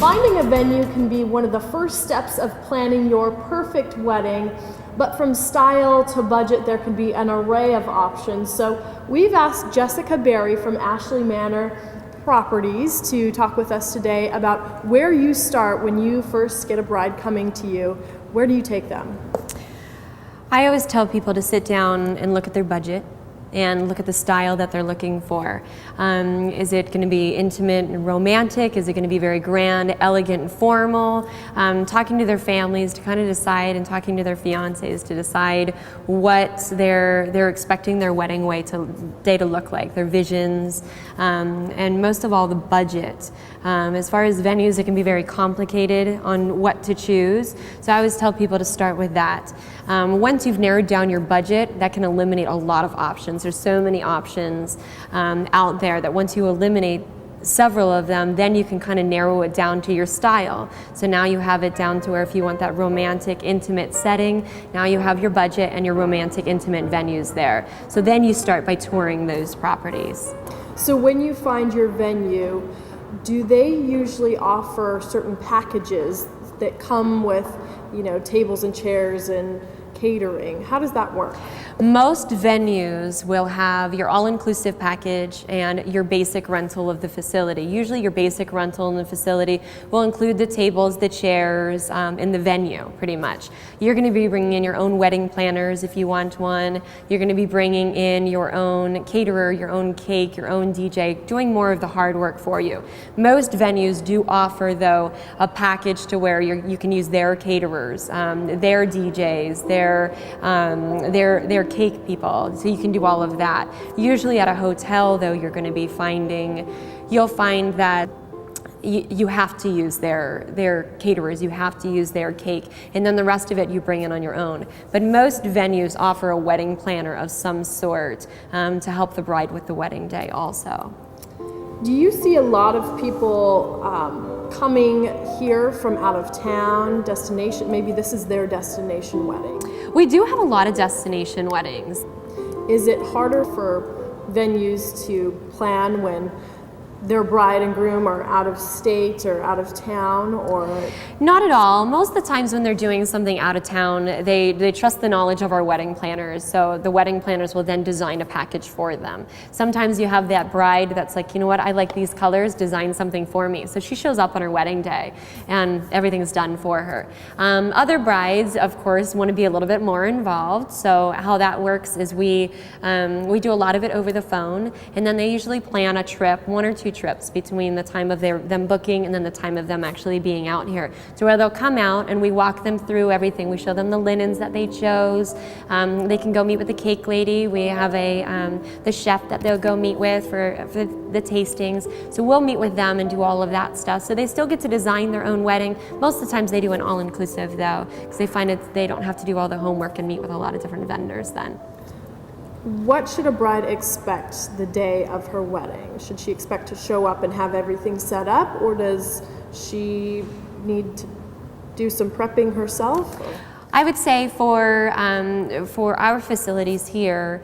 Finding a venue can be one of the first steps of planning your perfect wedding, but from style to budget, there can be an array of options. So we've asked Jessica Berry from Ashley Manor Properties to talk with us today about where you start when you first get a bride coming to you. Where do you take them? I always tell people to sit down and look at their budget and look at the style that they're looking for. Is it going to be intimate and romantic? Is it going to be very grand, elegant, and formal? Talking to their families to kind of decide, and talking to their fiancés to decide what they're expecting their wedding day to look like, their visions, and most of all, the budget. As far as venues, it can be very complicated on what to choose. So I always tell people to start with that. Once you've narrowed down your budget, that can eliminate a lot of options. There's so many options out there that once you eliminate several of them, then you can kind of narrow it down to your style. So now you have it down to where if you want that romantic, intimate setting, now you have your budget and your romantic, intimate venues there. So then you start by touring those properties. So when you find your venue, do they usually offer certain packages that come with, tables and chairs and catering? How does that work? Most venues will have your all-inclusive package and your basic rental of the facility. Usually your basic rental in the facility will include the tables, the chairs, in the venue, pretty much. You're going to be bringing in your own wedding planners if you want one. You're going to be bringing in your own caterer, your own cake, your own DJ, doing more of the hard work for you. Most venues do offer, though, a package to where you can use their caterers, their DJs, their cake people, so you can do all of that. Usually at a hotel, though, you'll find that you have to use their caterers, you have to use their cake, and then the rest of it you bring in on your own. But most venues offer a wedding planner of some sort to help the bride with the wedding day also. Do you see a lot of people coming here from out of town, destination? Maybe this is their destination wedding. We do have a lot of destination weddings. Is it harder for venues to plan when their bride and groom are out of state or out of town, or? Not at all. Most of the times when they're doing something out of town, they trust the knowledge of our wedding planners, so the wedding planners will then design a package for them. Sometimes you have that bride that's like, you know what, I like these colors, design something for me. So she shows up on her wedding day and everything's done for her. Other brides, of course, want to be a little bit more involved, so how that works is we do a lot of it over the phone, and then they usually plan a trip, 1 or 2 trips between the time of them booking and then the time of them actually being out here. So where they'll come out and we walk them through everything. We show them the linens that they chose. They can go meet with the cake lady. We have the chef that they'll go meet with for the tastings. So we'll meet with them and do all of that stuff. So they still get to design their own wedding. Most of the times they do an all-inclusive though, because they find they don't have to do all the homework and meet with a lot of different vendors then. What should a bride expect the day of her wedding? Should she expect to show up and have everything set up, or does she need to do some prepping herself? I would say for our facilities here,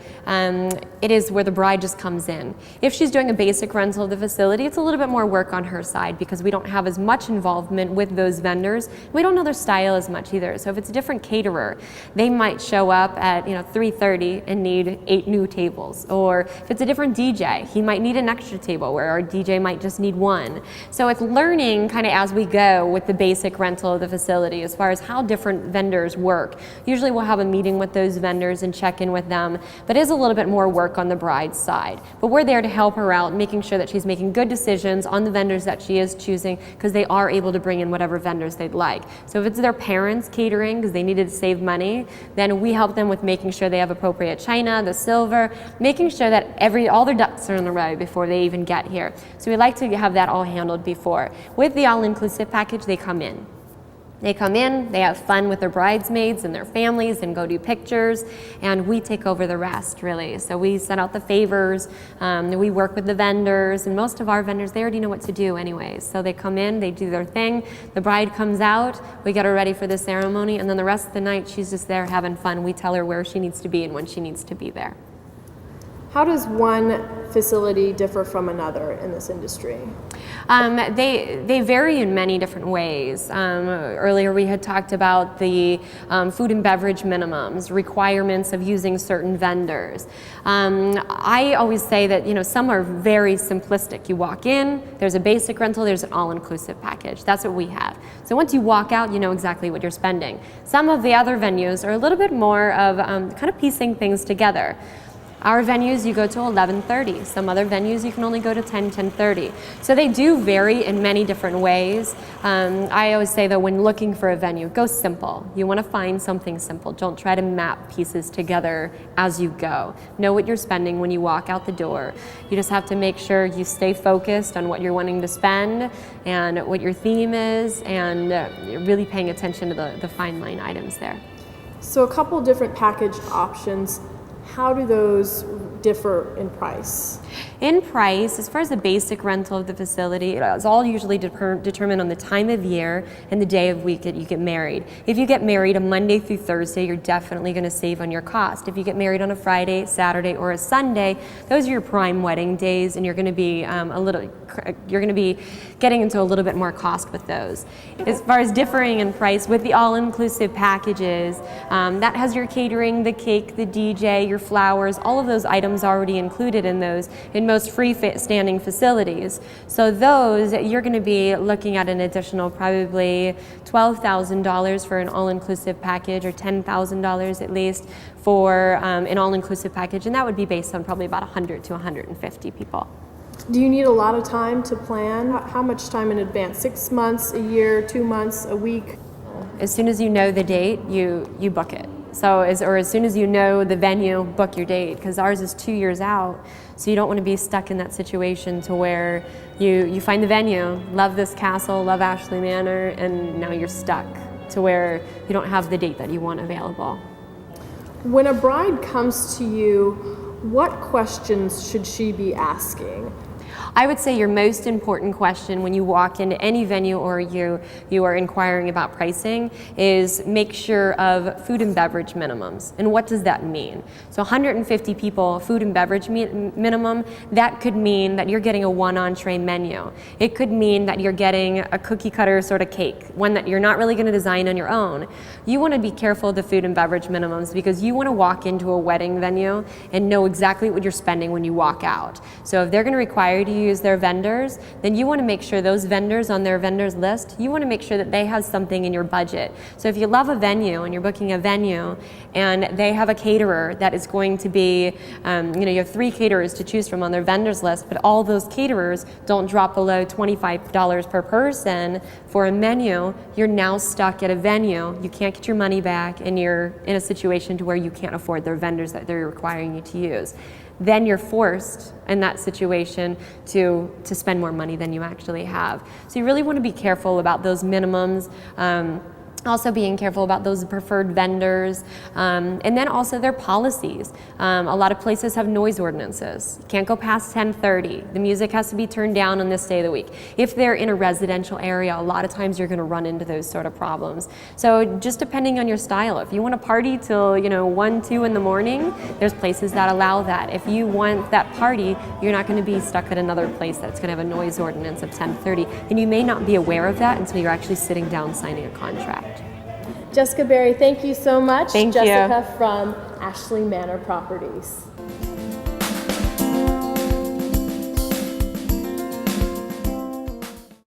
it is where the bride just comes in. If she's doing a basic rental of the facility, it's a little bit more work on her side because we don't have as much involvement with those vendors. We don't know their style as much either. So if it's a different caterer, they might show up at 3:30 and need 8 new tables. Or if it's a different DJ, he might need an extra table where our DJ might just need 1. So it's learning kind of as we go with the basic rental of the facility as far as how different vendors work. Usually we'll have a meeting with those vendors and check in with them, but it is a little bit more work on the bride's side. But we're there to help her out, making sure that she's making good decisions on the vendors that she is choosing, because they are able to bring in whatever vendors they'd like. So if it's their parents catering because they needed to save money, then we help them with making sure they have appropriate china, the silver, making sure that all their ducks are in a row before they even get here. So we like to have that all handled before. With the all-inclusive package, they come in. They come in, they have fun with their bridesmaids and their families and go do pictures, and we take over the rest, really. So we send out the favors, we work with the vendors, and most of our vendors, they already know what to do anyways. So they come in, they do their thing, the bride comes out, we get her ready for the ceremony, and then the rest of the night, she's just there having fun. We tell her where she needs to be and when she needs to be there. How does one facility differ from another in this industry? They vary in many different ways. Earlier we had talked about the food and beverage minimums, requirements of using certain vendors. I always say that some are very simplistic. You walk in, there's a basic rental, there's an all-inclusive package. That's what we have. So once you walk out, you know exactly what you're spending. Some of the other venues are a little bit more of kind of piecing things together. Our venues, you go to 11:30. Some other venues, you can only go to 10:30. So they do vary in many different ways. I always say that when looking for a venue, go simple. You want to find something simple. Don't try to map pieces together as you go. Know what you're spending when you walk out the door. You just have to make sure you stay focused on what you're wanting to spend and what your theme is, and really paying attention to the fine line items there. So a couple different package options. How do those differ in price? In price, as far as the basic rental of the facility, it's all usually determined on the time of year and the day of week that you get married. If you get married a Monday through Thursday, you're definitely going to save on your cost. If you get married on a Friday, Saturday, or a Sunday, those are your prime wedding days, and you're going to be getting into a little bit more cost with those. As far as differing in price with the all-inclusive packages, that has your catering, the cake, the DJ, your flowers, all of those items already included in those in most free-standing facilities. So those, you're going to be looking at an additional probably $12,000 for an all-inclusive package, or $10,000 at least for an all-inclusive package, and that would be based on probably about 100 to 150 people. Do you need a lot of time to plan? How much time in advance? 6 months, a year, 2 months, a week? As soon as you know the date, you book it. So as soon as you know the venue, book your date, because ours is 2 years out. So you don't want to be stuck in that situation to where you find the venue, love this castle, love Ashley Manor, and now you're stuck to where you don't have the date that you want available. When a bride comes to you, what questions should she be asking? I would say your most important question when you walk into any venue or you are inquiring about pricing is make sure of food and beverage minimums. And what does that mean? So 150 people, food and beverage minimum, that could mean that you're getting a one entree menu. It could mean that you're getting a cookie cutter sort of cake, one that you're not really going to design on your own. You want to be careful of the food and beverage minimums because you want to walk into a wedding venue and know exactly what you're spending when you walk out. So if they're going to require you to use their vendors, then you want to make sure those vendors on their vendors list, you want to make sure that they have something in your budget. So if you love a venue and you're booking a venue and they have a caterer that is going to be, you have 3 caterers to choose from on their vendors list, but all those caterers don't drop below $25 per person for a menu, you're now stuck at a venue. You can't get your money back, and you're in a situation to where you can't afford their vendors that they're requiring you to use. Then you're forced in that situation to spend more money than you actually have. So you really want to be careful about those minimums. Also being careful about those preferred vendors, and then also their policies. A lot of places have noise ordinances. You can't go past 10:30. The music has to be turned down on this day of the week. If they're in a residential area, a lot of times you're going to run into those sort of problems. So just depending on your style, if you want to party till 1, 2 in the morning, there's places that allow that. If you want that party, you're not going to be stuck at another place that's going to have a noise ordinance of 10:30, and you may not be aware of that until you're actually sitting down signing a contract. Jessica Berry, thank you so much. Thank Jessica you. from Ashley Manor Properties.